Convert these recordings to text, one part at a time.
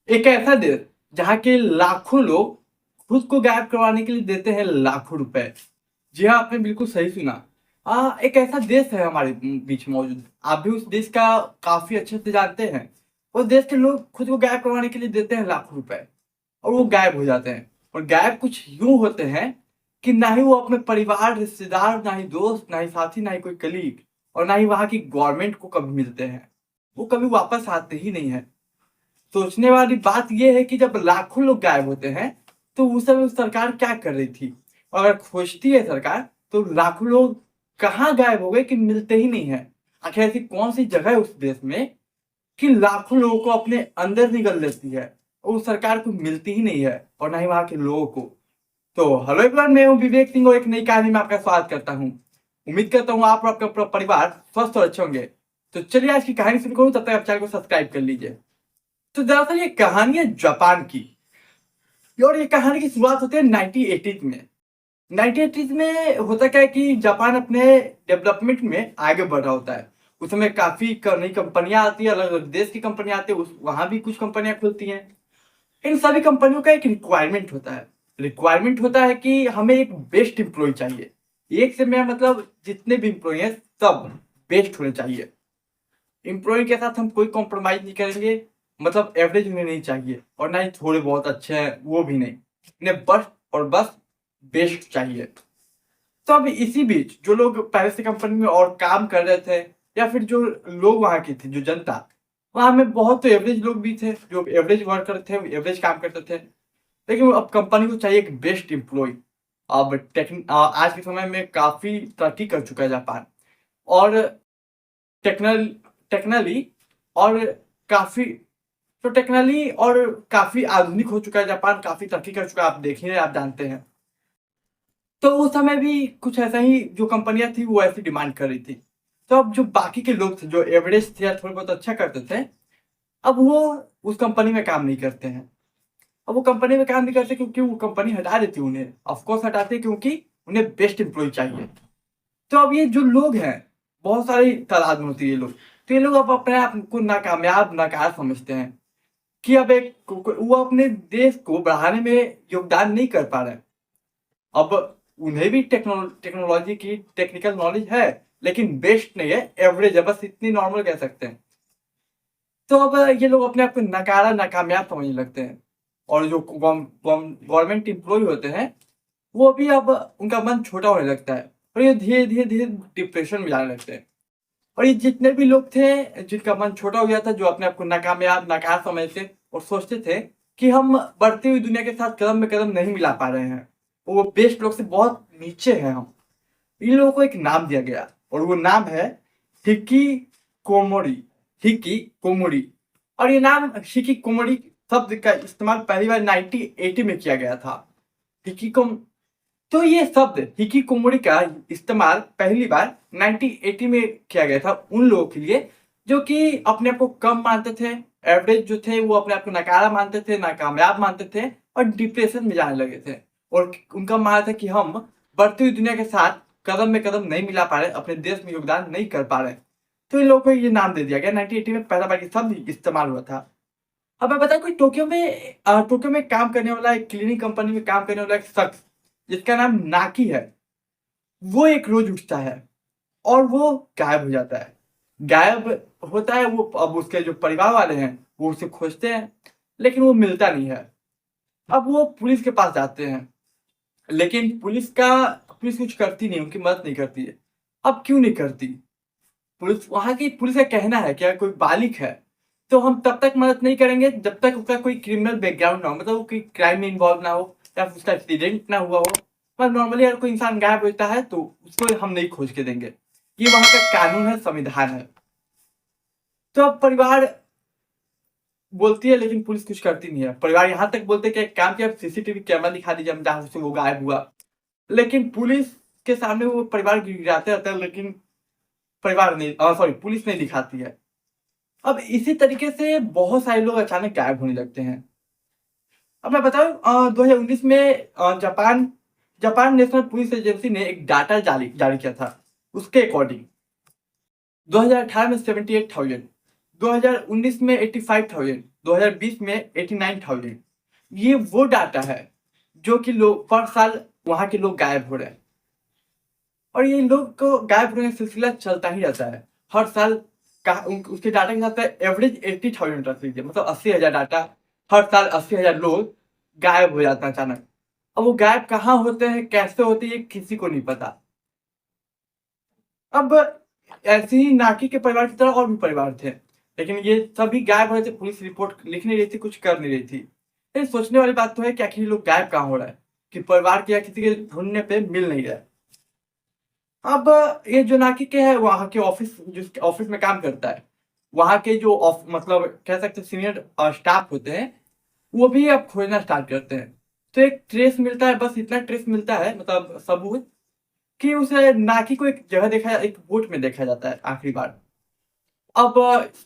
एक ऐसा देश जहाँ के लाखों लोग खुद को गायब करवाने के लिए देते हैं लाखों रुपए। जी हाँ, आपने बिल्कुल सही सुना। एक ऐसा देश है हमारे बीच मौजूद। आप भी उस देश का काफी अच्छे से जानते हैं। उस देश के लोग खुद को गायब करवाने के लिए देते हैं लाखों रुपए और वो गायब हो जाते हैं। और गायब कुछ यूं होते हैं कि ना ही वो अपने परिवार, रिश्तेदार, ना ही दोस्त, ना ही साथी, ना ही कोई कलीग और ना ही वहां की गवर्नमेंट को कभी मिलते हैं। वो कभी वापस आते ही नहीं है। सोचने वाली बात यह है कि जब लाखों लोग गायब होते हैं तो उस समय सरकार क्या कर रही थी। और अगर खोजती है सरकार तो लाखों लोग कहाँ गायब हो गए कि मिलते ही नहीं है। आखिर ऐसी कौन सी जगह है उस देश में कि लाखों लोगों को अपने अंदर निगल लेती है और उस सरकार को मिलती ही नहीं है और ना ही वहां के लोगों को। तो हेलो एवरीवन, मैं हूं विवेक सिंह और एक नई कहानी में आपका स्वागत करता हूं। उम्मीद करता हूं आप और आपका पूरा परिवार स्वस्थ और अच्छे होंगे। तो चलिए आज की कहानी शुरू करूं, तब तक आप चैनल को सब्सक्राइब कर लीजिए। तो दरअसल ये कहानी है जापान की। और ये कहानी की शुरुआत होती है 1980s में। 1980s में होता क्या है कि जापान अपने डेवलपमेंट में आगे बढ़ रहा होता है। उस समय काफी नई कंपनियां आती है, अलग अलग देश की कंपनियां आती है, वहां भी कुछ कंपनियां खुलती हैं। इन सभी कंपनियों का एक रिक्वायरमेंट होता है कि हमें एक बेस्ट एम्प्लॉय चाहिए। एक से मैं मतलब जितने भी एम्प्लॉय हैं सब बेस्ट होने चाहिए। एम्प्लॉय के साथ हम कोई कॉम्प्रोमाइज नहीं करेंगे। मतलब एवरेज उन्हें नहीं चाहिए और ना ही थोड़े बहुत अच्छे हैं वो भी नहीं। उन्हें बस और बस बेस्ट चाहिए। तो अब इसी बीच जो लोग पहले से कंपनी में और काम कर रहे थे या फिर जो लोग वहां की थी, जो जनता, वहां में बहुत तो एवरेज लोग भी थे जो एवरेज वर्कर थे, एवरेज काम करते थे। लेकिन अब कंपनी को चाहिए एक बेस्ट एम्प्लॉय। अब आज के समय में काफी तरक्की कर चुका है जापान। और टेक्नल टेक्नली और काफी तो टेक्नली और काफी आधुनिक हो चुका है जापान, काफी तरक्की कर चुका है। आप देख ही रहे, आप जानते हैं। तो उस समय भी कुछ ऐसा ही जो कंपनियां थी वो ऐसी डिमांड कर रही थी। तो अब जो बाकी के लोग थे जो एवरेज थे या थोड़े बहुत अच्छा करते थे, अब वो उस कंपनी में काम नहीं करते हैं। अब वो कंपनी में काम नहीं करते क्योंकि वो कंपनी हटा देती है उन्हें। ऑफकोर्स हटाते हैं क्योंकि उन्हें बेस्ट एम्प्लॉय चाहिए। तो अब ये जो लोग हैं, बहुत सारी तादाद में होती है ये लोग। तो ये लोग अब अपने आप को नाकामयाब नाकार समझते हैं कि अब वो अपने देश को बढ़ाने में योगदान नहीं कर पा रहे हैं। अब उन्हें भी टेक्नोलॉजी की टेक्निकल नॉलेज है लेकिन बेस्ट नहीं है, एवरेज है, बस इतनी नॉर्मल कह सकते हैं। तो अब ये लोग अपने आप को नकारा नाकामयाब समझने लगते हैं। और जो गवर्नमेंट एम्प्लॉय होते हैं वो भी अब उनका मन छोटा होने लगता है और ये धीरे धीरे धीरे डिप्रेशन में जाने लगते हैं। और ये जितने भी लोग थे जिनका मन छोटा हो गया था, जो अपने आप को नाकामयाब नाकार समझते और सोचते थे कि हम बढ़ती हुई दुनिया के साथ कदम में कदम नहीं मिला पा रहे हैं, वो बेस्ट लोग से बहुत नीचे हैं हम, इन लोगों को एक नाम दिया गया और वो नाम है हिकी कोमोरी। Hicky Komori. और ये नाम हिकी कोमोरी शब्द का इस्तेमाल पहली बार 1980 में किया गया था। हिकी तो ये शब्द हिकिकोमोरी का इस्तेमाल पहली बार 1980 में किया गया था उन लोगों के लिए जो कि अपने आप को कम मानते थे। एवरेज जो थे वो अपने आप को नकारा मानते थे, नाकामयाब मानते थे और डिप्रेशन में जाने लगे थे। और उनका मानना था कि हम बढ़ती हुई दुनिया के साथ कदम में कदम नहीं मिला पा रहे, अपने देश में योगदान नहीं कर पा रहे। तो इन लोगों को ये नाम दे दिया गया। 1980 में पहला बार ये शब्द इस्तेमाल हुआ था। अब मैं बताऊं कि टोक्यो में काम करने वाला, एक क्लीनिंग कंपनी में काम करने वाला एक शख्स जिसका नाम नाकी है, वो एक रोज उठता है और वो गायब हो जाता है। गायब होता है वो। अब उसके जो परिवार वाले हैं वो उसे खोजते हैं लेकिन वो मिलता नहीं है। अब वो पुलिस के पास जाते हैं लेकिन पुलिस कुछ करती नहीं, उनकी मदद नहीं करती है। अब क्यों नहीं करती? वहां की पुलिस का कहना है कि अगर कोई बालिग है तो हम तब तक मदद नहीं करेंगे जब तक उसका कोई क्रिमिनल बैकग्राउंड ना हो, मतलब वो कोई क्राइम में इन्वॉल्व ना हो या फिर उसका एक्सीडेंट ना हुआ हो। पर नॉर्मली अगर कोई इंसान गायब होता है तो उसको हम नहीं खोज के देंगे। ये वहां का कानून है, संविधान है। तो अब परिवार बोलती है लेकिन पुलिस कुछ करती नहीं है। परिवार यहाँ तक बोलते हैं कि एक काम किया, सीसीटीवी कैमरा दिखा दीजिए हम जहाँ से वो गायब हुआ। लेकिन पुलिस के सामने वो परिवार गिड़गिड़ाते रहता है लेकिन परिवार नहीं, सॉरी, पुलिस नहीं दिखाती है। अब इसी तरीके से बहुत सारे लोग अचानक गायब होने लगते हैं। अब मैं बताऊं 2019 में Japan Japan national police agency ने एक डाटा जारी जारी किया था। उसके अकॉर्डिंग 2018 में 78,000, 2019 में 85,000, 2020 में 89,000। ये वो डाटा है जो कि लोग पर साल वहाँ के लोग गायब हो रहे हैं, और ये लोग को गायब होने का सिलसिला चलता ही रहता है। हर साल उसके डाटा के हिसाब से एवरेज 80,000 रख लीजिए, मतलब 80,000 डाटा। हर साल 80,000 लोग गायब हो जाते हैं अचानक। अब वो गायब कहाँ होते हैं, कैसे होते हैं, ये किसी को नहीं पता। अब ऐसे ही नाकी के परिवार की तरह और भी परिवार थे, लेकिन ये सभी गायब हो रहे थे। पुलिस रिपोर्ट लिख नहीं रही थी, कुछ कर नहीं रही थी। ये सोचने वाली बात तो है कि आखिर ये लोग गायब कहाँ हो रहा है, कि परिवार के या किसी के ढूंढने पे मिल नहीं रहा है। अब ये जो नाकी के है, वहाँ के ऑफिस, जिस ऑफिस में काम करता है, वहाँ के जो मतलब कह सकते हैं सीनियर स्टाफ होते हैं, वो भी अब खोजना स्टार्ट करते हैं। तो एक ट्रेस मिलता है, बस इतना ट्रेस मिलता है, मतलब सबूत, कि उसे नाकी को एक जगह देखा, एक बोट में देखा जाता है आखिरी बार। अब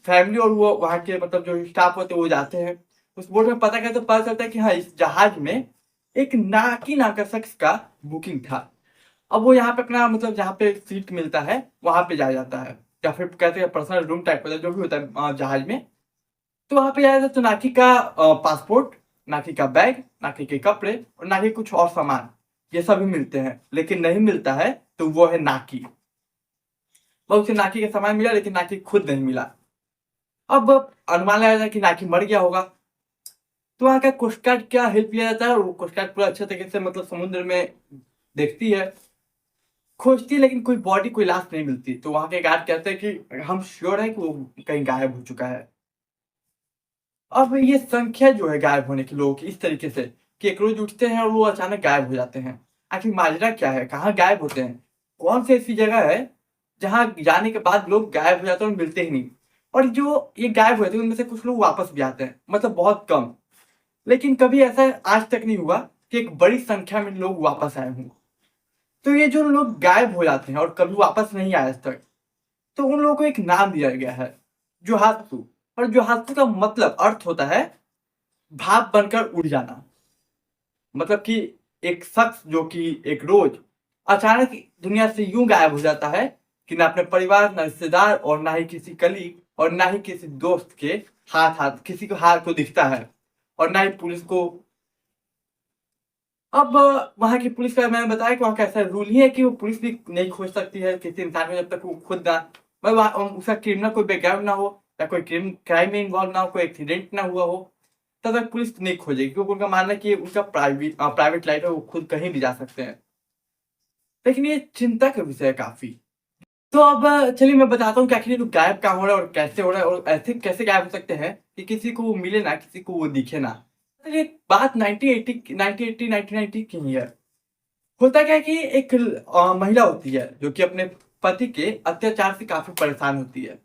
फैमिली और वो वहाँ के मतलब जो स्टाफ होते हैं वो जाते हैं उस बोट में, पता करते तो पता चलता है कि हाँ, इस जहाज में एक नाकी नाम का शख्स का बुकिंग था। अब वो यहाँ पे अपना मतलब जहाँ पे सीट मिलता है वहाँ पे जाया जाता है, या फिर कहते हैं पर्सनल रूम टाइप होता है जो भी होता है जहाज में। तो वहाँ पे जाया जाता है, तो नाकी का पासपोर्ट, नाकी का बैग, नाकी के कपड़े और नाकी कुछ और सामान, ये सभी मिलते हैं। लेकिन नहीं मिलता है तो वो है नाकी। बस उसे नाकी का सामान मिला, लेकिन नाकी खुद नहीं मिला। अब अनुमान लगाया जाए कि नाकी मर गया होगा। तो वहाँ का कोस्ट गार्ड क्या हेल्प लिया जाता है, और वो कोस्ट गार्ड पूरा अच्छे तरीके से मतलब समुद्र में देखती है, खोजती है, लेकिन कोई बॉडी, कोई लाश नहीं मिलती। तो वहाँ के गार्ड कहते हैं कि हम श्योर है कि वो कहीं गायब हो चुका है। अब ये संख्या जो है गायब होने के लोगों की इस तरीके से कि एक रोज उठते हैं और वो अचानक गायब हो जाते हैं। आखिर माजरा क्या है, कहाँ गायब होते हैं? कौन सी ऐसी जगह है जहाँ जाने के बाद लोग गायब हो जाते हैं और मिलते ही नहीं? और जो ये गायब हुए थे उनमें से कुछ लोग वापस भी आते हैं, मतलब बहुत कम। लेकिन कभी ऐसा आज तक नहीं हुआ कि एक बड़ी संख्या में लोग वापस आए हों। तो ये जो लोग गायब हो जाते हैं और कभी वापस नहीं आए आज तक, तो उन लोगों को एक नाम दिया गया है, जुहात्सु। और जुहात्सु का मतलब अर्थ होता है भाप बनकर उड़ जाना। मतलब कि एक शख्स जो कि एक रोज अचानक दुनिया से यूं गायब हो जाता है कि ना अपने परिवार, ना रिश्तेदार, और ना ही किसी कलीग, और ना ही किसी दोस्त के हाथ किसी को हाथ को दिखता है, और ना ही पुलिस को। अब वहाँ की पुलिस का मैंने बताया कि वहाँ का ऐसा रूल ही है कि वो पुलिस भी नहीं खोज सकती है किसी इंसान को जब तक वो खुद ना, मतलब उसका क्रिमिनल कोई बैकग्राउंड ना हो, या कोई क्राइम में इन्वॉल्व ना हो, कोई एक्सीडेंट ना हुआ हो, तब तक पुलिस नहीं खोजेगी, क्योंकि उनका मानना है कि उनका प्राइवेट लाइफ है, वो खुद कहीं भी जा सकते हैं। लेकिन ये चिंता का विषय है काफी। तो अब चलिए मैं बताता हूँ कि आखिर ये लोग गायब कहाँ हो रहा है और कैसे हो रहा है, और ऐसे कैसे गायब हो सकते हैं कि किसी को वो मिले ना, किसी को वो दिखे ना। तो ये बात 1990 की ही है। होता क्या है कि एक महिला होती है जो कि अपने पति के अत्याचार से काफी परेशान होती है।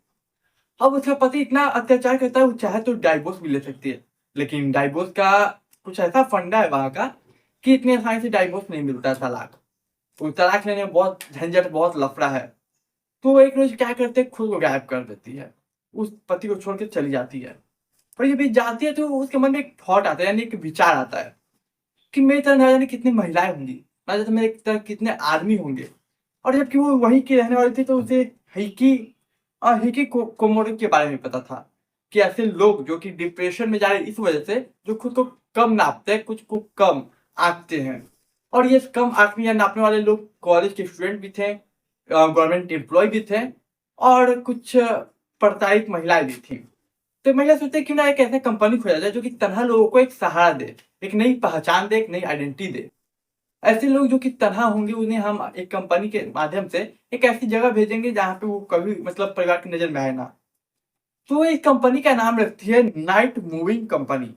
अब उसका पति इतना अत्याचार करता है, वो चाहे तो डाइवोर्स भी ले सकती है, लेकिन डाइवोर्स का कुछ ऐसा फंडा है वहां का कि इतनी आसानी से डाइवोर्स नहीं मिलता है, तलाक। तो तलाक लेने में बहुत झंझट, बहुत लफड़ा है। तो वो एक रोज क्या करते हैं, खुद को गायब कर देती है, उस पति को छोड़ के चली जाती है। और ये भी जाती है तो उसके मन में एक थॉट आता है, यानी एक विचार आता है कि मेरी तरह ना जाने कितनी महिलाएं होंगी, ना जाने मेरे तरह कितने आदमी होंगे। और जबकि वो वहीं की रहने वाली थी, तो उसे हिकी हिकी कोमोडो के बारे में पता था कि ऐसे लोग जो कि डिप्रेशन में जा रहे हैं इस वजह से, जो खुद को कम नापते हैं, कुछ को कम आंकते हैं। और ये कम आंकने या नापने वाले लोग कॉलेज के स्टूडेंट भी थे, गवर्नमेंट एम्प्लॉय भी थे, और कुछ प्रताड़ित महिलाएं भी थी। तो महिला सोचते हैं क्यों ना एक ऐसा कंपनी खोला जाए जो कि तनहा लोगों को एक सहारा दे, एक नई पहचान दे, एक नई आइडेंटिटी दे। ऐसे लोग जो कि तनहा होंगे उन्हें हम एक कंपनी के माध्यम से एक ऐसी जगह भेजेंगे जहाँ पे वो कभी मतलब परिवार की नजर में आए ना। तो इस कंपनी का नाम रखती है नाइट मूविंग कंपनी।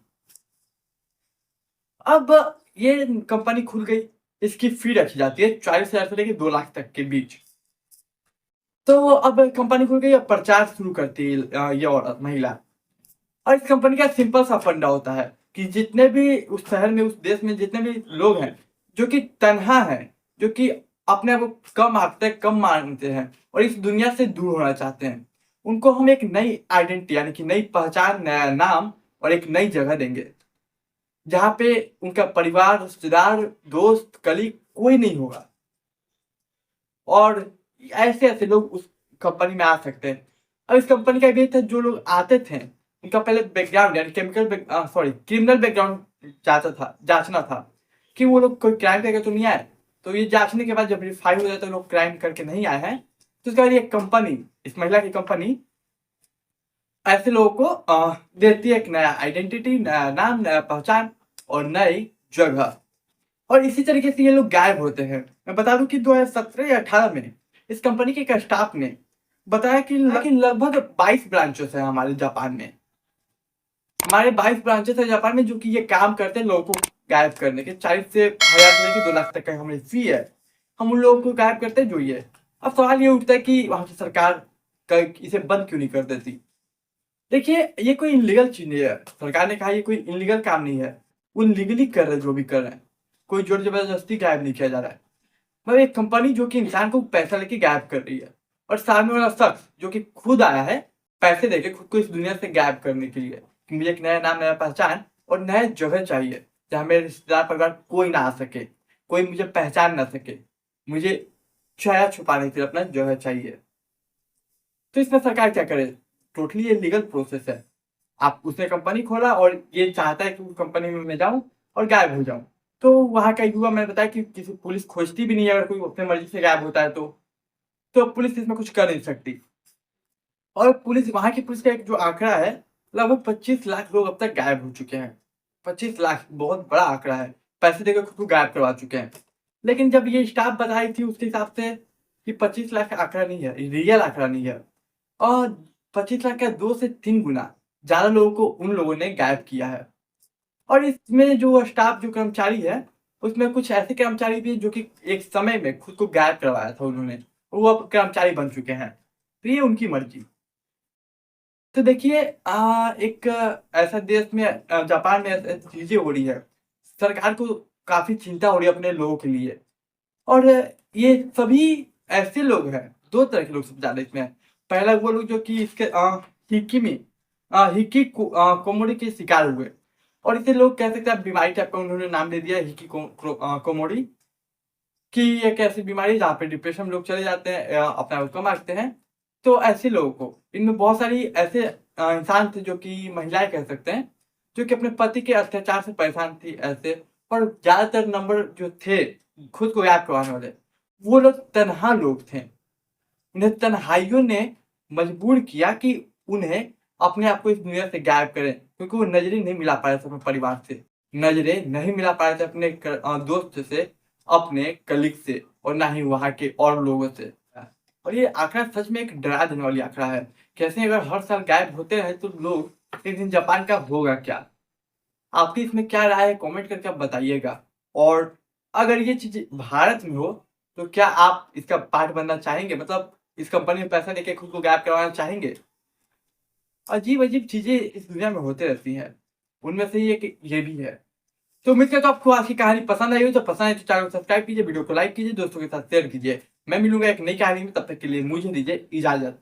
अब ये कंपनी खुल गई, इसकी फी रखी जाती है 40,000 से लेकर 2 लाख तक के बीच। तो अब कंपनी खुल गई, अब प्रचार शुरू करती है ये औरत, महिला। और इस कंपनी का सिंपल सा फंडा होता है कि जितने भी उस शहर में, उस देश में जितने भी लोग हैं जो कि तन्हा हैं, जो कि अपने आप को कम आंकते हैं, कम मानते हैं, और इस दुनिया से दूर होना चाहते हैं, उनको हम एक नई आइडेंटिटी, यानी कि नई पहचान, नया नाम और एक नई जगह देंगे, जहाँ पे उनका परिवार, रिश्तेदार, दोस्त, कलीग कोई नहीं होगा। और ऐसे ऐसे लोग उस कंपनी में आ सकते हैं। अब इस कंपनी का भी था, जो लोग आते थे उनका पहले बैकग्राउंड यानी क्रिमिनल बैकग्राउंड जांचना था कि वो लोग कोई क्राइम करके तो नहीं आए। तो ये जांचने के बाद जब वेरीफाई हो जाता है लोग क्राइम करके नहीं आए हैं, तो उसके बाद ये कंपनी, इस महिला की कंपनी ऐसे लोगों को देती है एक नया आइडेंटिटी, नया नाम, नया पहचान और नई जगह। और इसी तरीके से ये लोग गायब होते हैं। मैं बता दूं कि 2017 या 18 में इस कंपनी के एक स्टाफ ने बताया कि लगभग 22 ब्रांचेस हैं हमारे जापान में। हमारे 22 ब्रांचेस है जापान में जो कि ये काम करते हैं लोगों को गायब करने के। 40 से 1000 से लेकर 2 लाख तक का हमारी फी है, हम उन लोगों को गायब करते हैं जो ये। अब सवाल ये उठता है कि वहां की सरकार इसे बंद क्यों नहीं कर देती। देखिए, ये कोई इनलीगल चीज नहीं है। सरकार ने कहा ये कोई इनलीगल काम नहीं है, वो लीगली कर रहे हैं जो भी कर रहे हैं। कोई जोर जबरदस्ती गायब नहीं किया जा रहा है। मतलब एक कंपनी जो कि इंसान को पैसा लेके गायब कर रही है, और सामने वाला शख्स जो कि खुद आया है पैसे देके खुद को इस दुनिया से गायब करने के लिए कि मुझे एक नया नाम, नया पहचान और नया जगह चाहिए जहाँ मेरे रिश्तेदार परिवार कोई ना आ सके, कोई मुझे पहचान ना सके, मुझे छाया छुपाने के लिए अपना जगह चाहिए। तो इसमें सरकार क्या करे? टोटली ये लीगल प्रोसेस है। आप उसने कंपनी खोला और ये चाहता है कि उस कंपनी में मैं जाऊं और गायब हो जाऊं। तो वहां का युवा, मैंने बताया कि किसी पुलिस खोजती भी नहीं है, अगर कोई अपने मर्जी से गायब होता है तो पुलिस इसमें कुछ कर नहीं सकती। और पुलिस, वहां की पुलिस का एक जो आंकड़ा है, लगभग 25 लाख लोग अब तक गायब हो चुके हैं। 25 लाख बहुत बड़ा आंकड़ा है, पैसे देकर खुद को गायब करवा चुके हैं। लेकिन जब ये स्टाफ बताई थी उसके हिसाब से कि 25 लाख आंकड़ा नहीं है, रियल आंकड़ा नहीं है, और 25 लाख का 2 से 3 गुना ज्यादा लोगों को उन लोगों ने गायब किया है। और इसमें जो स्टाफ, जो कर्मचारी है, उसमें कुछ ऐसे कर्मचारी भी हैं जो कि एक समय में खुद को गायब करवाया था उन्होंने, और वो अब कर्मचारी बन चुके हैं। तो ये उनकी मर्जी। तो देखिए, एक ऐसा देश में, जापान में ऐसी चीजें हो रही है, सरकार को काफी चिंता हो रही है अपने लोगों के लिए। और ये सभी ऐसे लोग हैं, 2 तरह के लोग सबसे ज्यादा इसमें हैं। पहला वो लोग जो कि इसके कोमोरी के शिकार हुए, और इसे लोग कह सकते हैं बीमारी टाइप का, उन्होंने नाम दे दिया कोमोरी, कि एक ऐसी बीमारी है जहाँ पे डिप्रेशन में लोग चले जाते हैं, अपना आप कम आते हैं। तो ऐसे लोगों को, इनमें बहुत सारी ऐसे इंसान थे जो कि महिलाएं कह सकते हैं, जो कि अपने पति के अत्याचार से परेशान थी ऐसे। और ज्यादातर नंबर जो थे खुद को गायब करवाने वाले, वो लोग तनहा लोग थे। उन्हें तन्हाइयों ने मजबूर किया कि उन्हें अपने आप को इस दुनिया से गायब करें, क्योंकि वो नजरें नहीं मिला पा रहे थे अपने परिवार से, नजरें नहीं मिला पा रहे थे अपने दोस्त से, अपने कलीग से, और ना ही वहां के और लोगों से। और ये आंकड़ा सच में एक डरा देने वाली आंकड़ा है। कैसे अगर हर साल गायब होते रहे तो लोग, एक दिन जापान का होगा क्या? आपकी इसमें क्या राय है? कमेंट करके आप बताइएगा। और अगर ये चीज भारत में हो तो क्या आप इसका पार्ट बनना चाहेंगे? मतलब इस कंपनी में पैसा देके खुद को गायब करवाना चाहेंगे? अजीब अजीब चीजें इस दुनिया में होते रहती हैं, उनमें से ये भी है। तो उम्मीद करता हूँ आपको आज की कहानी पसंद आई हो। तो पसंद आई तो चैनल को सब्सक्राइब कीजिए, वीडियो को लाइक कीजिए, दोस्तों के साथ शेयर कीजिए। मैं मिलूंगा एक नई कहानी में, तब तक के लिए मुझे दीजिए इजाजत।